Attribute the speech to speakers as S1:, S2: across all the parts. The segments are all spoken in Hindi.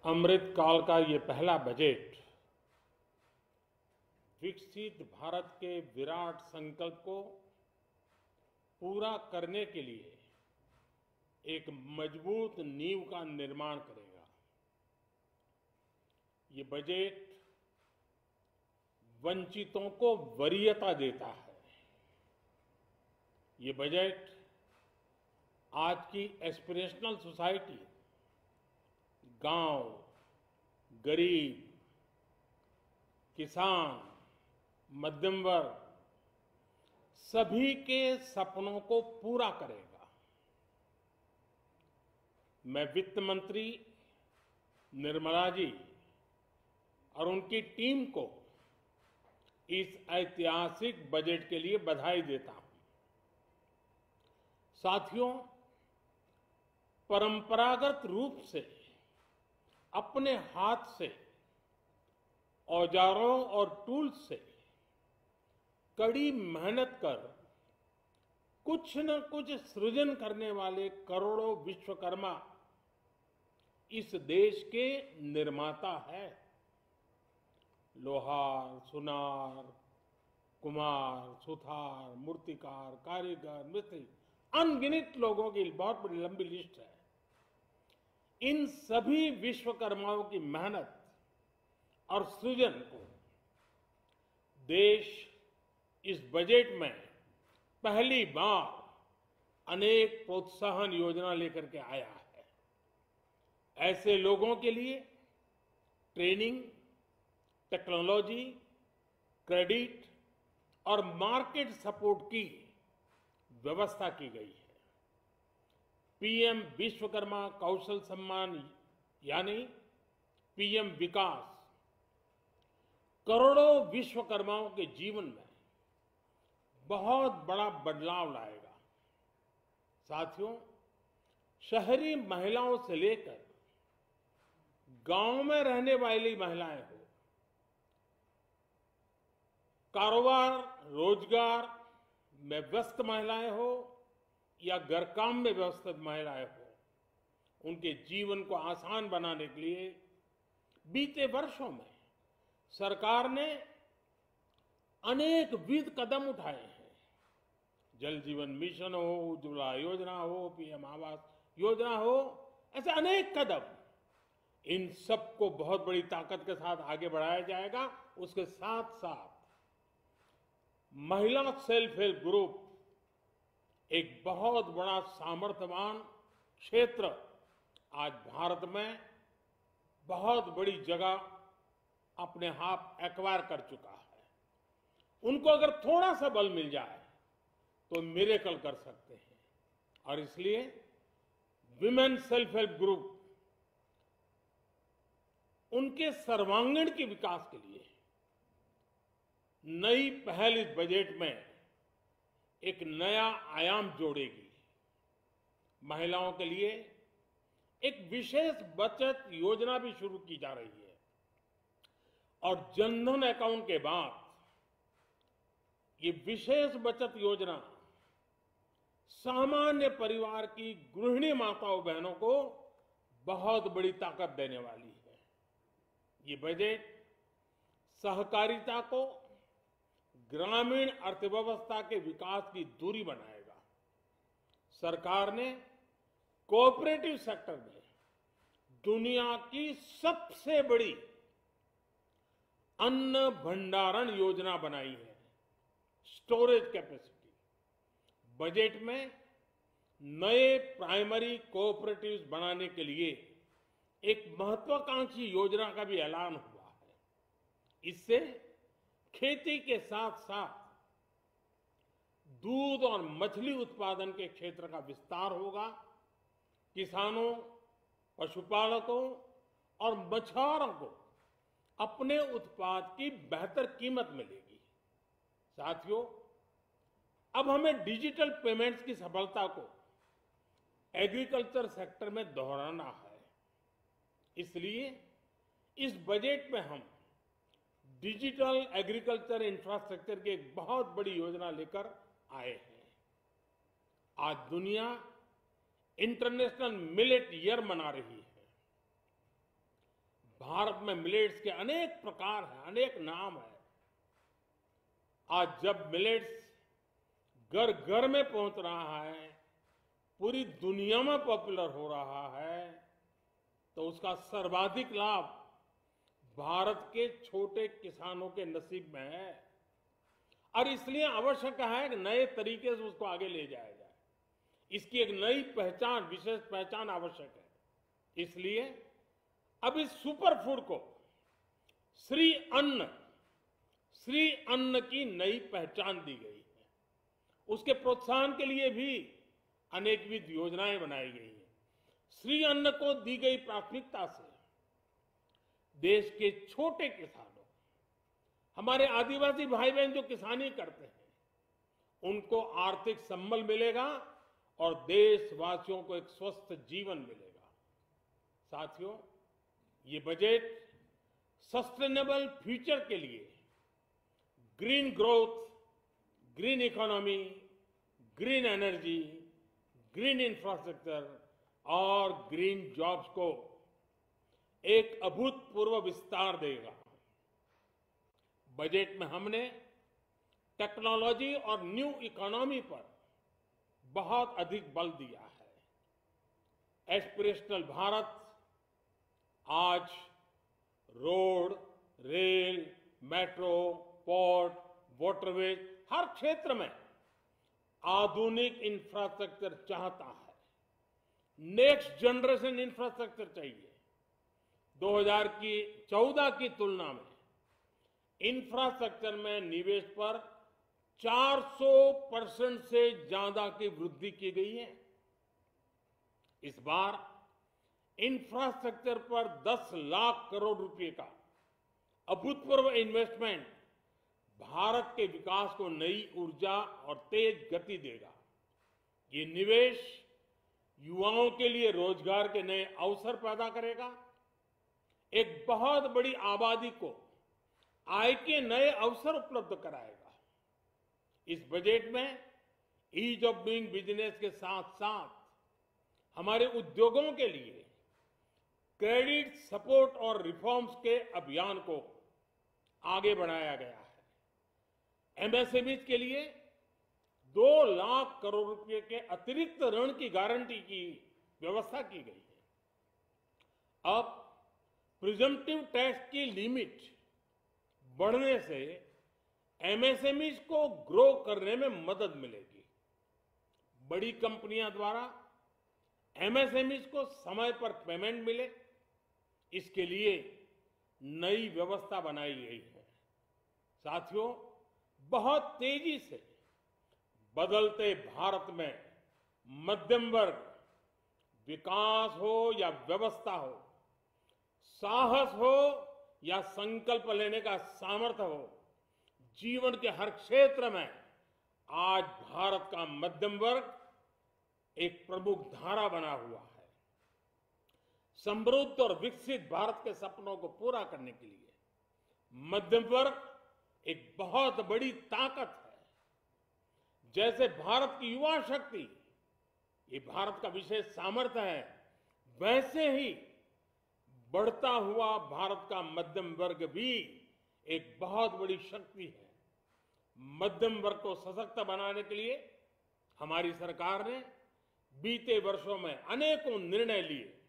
S1: अमृत काल का ये पहला बजट विकसित भारत के विराट संकल्प को पूरा करने के लिए एक मजबूत नींव का निर्माण करेगा। ये बजट वंचितों को वरीयता देता है। ये बजट आज की एस्पिरेशनल सोसाइटी, गांव, गरीब, किसान, मध्यम वर्ग सभी के सपनों को पूरा करेगा। मैं वित्त मंत्री निर्मला जी और उनकी टीम को इस ऐतिहासिक बजट के लिए बधाई देता हूं। साथियों, परंपरागत रूप से अपने हाथ से औजारों और टूल्स से कड़ी मेहनत कर कुछ न कुछ सृजन करने वाले करोड़ों विश्वकर्मा इस देश के निर्माता है। लोहार, सुनार, कुम्हार, सुथार, मूर्तिकार, कारीगर, मिस्त्री, अनगिनत लोगों की बहुत बड़ी लंबी लिस्ट है। इन सभी विश्वकर्माओं की मेहनत और सृजन को देश इस बजट में पहली बार अनेक प्रोत्साहन योजना लेकर के आया है। ऐसे लोगों के लिए ट्रेनिंग, टेक्नोलॉजी, क्रेडिट और मार्केट सपोर्ट की व्यवस्था की गई है। पीएम विश्वकर्मा कौशल सम्मान यानी पीएम विकास करोड़ों विश्वकर्माओं के जीवन में बहुत बड़ा बदलाव लाएगा। साथियों, शहरी महिलाओं से लेकर गांव में रहने वाली महिलाएं हो, कारोबार रोजगार में व्यस्त महिलाएं हो या घर काम में व्यस्त महिलाएं हो, उनके जीवन को आसान बनाने के लिए बीते वर्षों में सरकार ने अनेक विध कदम उठाए हैं। जल जीवन मिशन हो, उज्ज्वला योजना हो, पीएम आवास योजना हो, ऐसे अनेक कदम। इन सबको बहुत बड़ी ताकत के साथ आगे बढ़ाया जाएगा। उसके साथ साथ महिला सेल्फ हेल्प ग्रुप एक बहुत बड़ा सामर्थ्यवान क्षेत्र आज भारत में बहुत बड़ी जगह अपने हाथ एक्वायर कर चुका है। उनको अगर थोड़ा सा बल मिल जाए तो मिरेकल कर सकते हैं। और इसलिए विमेन सेल्फ हेल्प ग्रुप उनके सर्वांगीण के विकास के लिए नई पहल इस बजट में एक नया आयाम जोड़ेगी। महिलाओं के लिए एक विशेष बचत योजना भी शुरू की जा रही है और जनधन अकाउंट के बाद ये विशेष बचत योजना सामान्य परिवार की गृहिणी माताओं बहनों को बहुत बड़ी ताकत देने वाली है। ये बजट सहकारिता को ग्रामीण अर्थव्यवस्था के विकास की धुरी बनाएगा। सरकार ने कोऑपरेटिव सेक्टर में दुनिया की सबसे बड़ी अन्न भंडारण योजना बनाई है, स्टोरेज कैपेसिटी। बजट में नए प्राइमरी कोऑपरेटिव्स बनाने के लिए एक महत्वाकांक्षी योजना का भी ऐलान हुआ है। इससे खेती के साथ साथ दूध और मछली उत्पादन के क्षेत्र का विस्तार होगा। किसानों, पशुपालकों और मछुआरों को अपने उत्पाद की बेहतर कीमत मिलेगी। साथियों, अब हमें डिजिटल पेमेंट्स की सफलता को एग्रीकल्चर सेक्टर में दोहराना है। इसलिए इस बजट में हम डिजिटल एग्रीकल्चर इंफ्रास्ट्रक्चर की एक बहुत बड़ी योजना लेकर आए हैं। आज दुनिया इंटरनेशनल मिलेट ईयर मना रही है। भारत में मिलेट्स के अनेक प्रकार हैं, अनेक नाम है। आज जब मिलेट्स घर घर में पहुंच रहा है, पूरी दुनिया में पॉपुलर हो रहा है, तो उसका सर्वाधिक लाभ भारत के छोटे किसानों के नसीब में है। और इसलिए आवश्यक है कि नए तरीके से उसको आगे ले जाया जाए। इसकी एक नई पहचान, विशेष पहचान आवश्यक है। इसलिए अब इस सुपर फूड को श्री अन्न की नई पहचान दी गई है। उसके प्रोत्साहन के लिए भी अनेकविध योजनाएं बनाई गई हैं। श्री अन्न को दी गई प्राथमिकता से देश के छोटे किसानों, हमारे आदिवासी भाई बहन जो किसानी करते हैं, उनको आर्थिक संबल मिलेगा और देशवासियों को एक स्वस्थ जीवन मिलेगा। साथियों, ये बजट सस्टेनेबल फ्यूचर के लिए green growth, green economy, green energy, green infrastructure और ग्रीन जॉब्स को एक अभूतपूर्व विस्तार देगा। बजट में हमने टेक्नोलॉजी और न्यू इकोनॉमी पर बहुत अधिक बल दिया है। एस्पिरेशनल भारत आज road, rail, metro, port, waterways, हर क्षेत्र में आधुनिक इंफ्रास्ट्रक्चर चाहता है। नेक्स्ट जनरेशन इंफ्रास्ट्रक्चर चाहिए। 2014 की तुलना में इंफ्रास्ट्रक्चर में निवेश पर 400% से ज्यादा की वृद्धि की गई है। इस बार इंफ्रास्ट्रक्चर पर 10 लाख करोड़ रुपए का अभूतपूर्व इन्वेस्टमेंट भारत के विकास को नई ऊर्जा और तेज गति देगा। ये निवेश युवाओं के लिए रोजगार के नए अवसर पैदा करेगा, एक बहुत बड़ी आबादी को आय के नए अवसर उपलब्ध कराएगा। इस बजट में ईज ऑफ डूइंग बिजनेस के साथ साथ हमारे उद्योगों के लिए क्रेडिट सपोर्ट और रिफॉर्म्स के अभियान को आगे बढ़ाया गया है। एमएसएमई के लिए 2 लाख करोड़ रुपए के अतिरिक्त ऋण की गारंटी की व्यवस्था की गई है। अब प्रिजम्पटिव टैक्स की लिमिट बढ़ने से एमएसएमई को ग्रो करने में मदद मिलेगी। बड़ी कंपनियां द्वारा एमएसएमई को समय पर पेमेंट मिले, इसके लिए नई व्यवस्था बनाई गई है। साथियों, बहुत तेजी से बदलते भारत में मध्यम वर्ग, विकास हो या व्यवस्था हो, साहस हो या संकल्प लेने का सामर्थ्य हो, जीवन के हर क्षेत्र में आज भारत का मध्यम वर्ग एक प्रमुख धारा बना हुआ है। समृद्ध और विकसित भारत के सपनों को पूरा करने के लिए मध्यम वर्ग एक बहुत बड़ी ताकत है। जैसे भारत की युवा शक्ति ये भारत का विशेष सामर्थ्य है, वैसे ही बढ़ता हुआ भारत का मध्यम वर्ग भी एक बहुत बड़ी शक्ति है। मध्यम वर्ग को सशक्त बनाने के लिए हमारी सरकार ने बीते वर्षों में अनेकों निर्णय लिए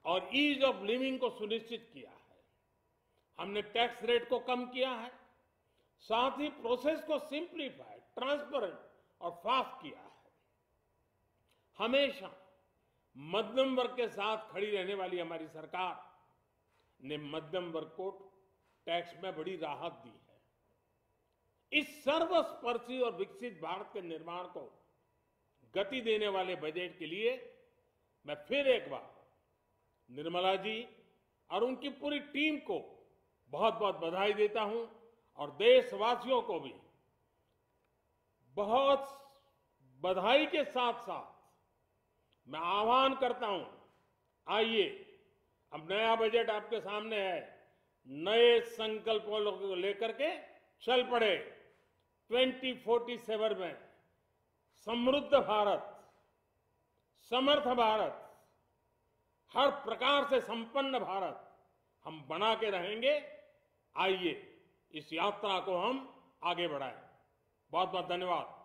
S1: और ईज ऑफ लिविंग को सुनिश्चित किया है। हमने टैक्स रेट को कम किया है, साथ ही प्रोसेस को सिंप्लीफाई, ट्रांसपेरेंट और फास्ट किया है। हमेशा मध्यम वर्ग के साथ खड़ी रहने वाली हमारी सरकार ने मध्यम वर्ग को टैक्स में बड़ी राहत दी है। इस सर्वस्पर्शी और विकसित भारत के निर्माण को गति देने वाले बजट के लिए मैं फिर एक बार निर्मला जी और उनकी पूरी टीम को बहुत बहुत बधाई देता हूं और देशवासियों को भी बहुत बधाई के साथ साथ मैं आह्वान करता हूं, आइए अब नया बजट आपके सामने है, नए संकल्पों को लेकर के चल पड़े। 2047 में समृद्ध भारत, समर्थ भारत, हर प्रकार से संपन्न भारत हम बना के रहेंगे। आइए इस यात्रा को हम आगे बढ़ाएं। बहुत बहुत धन्यवाद।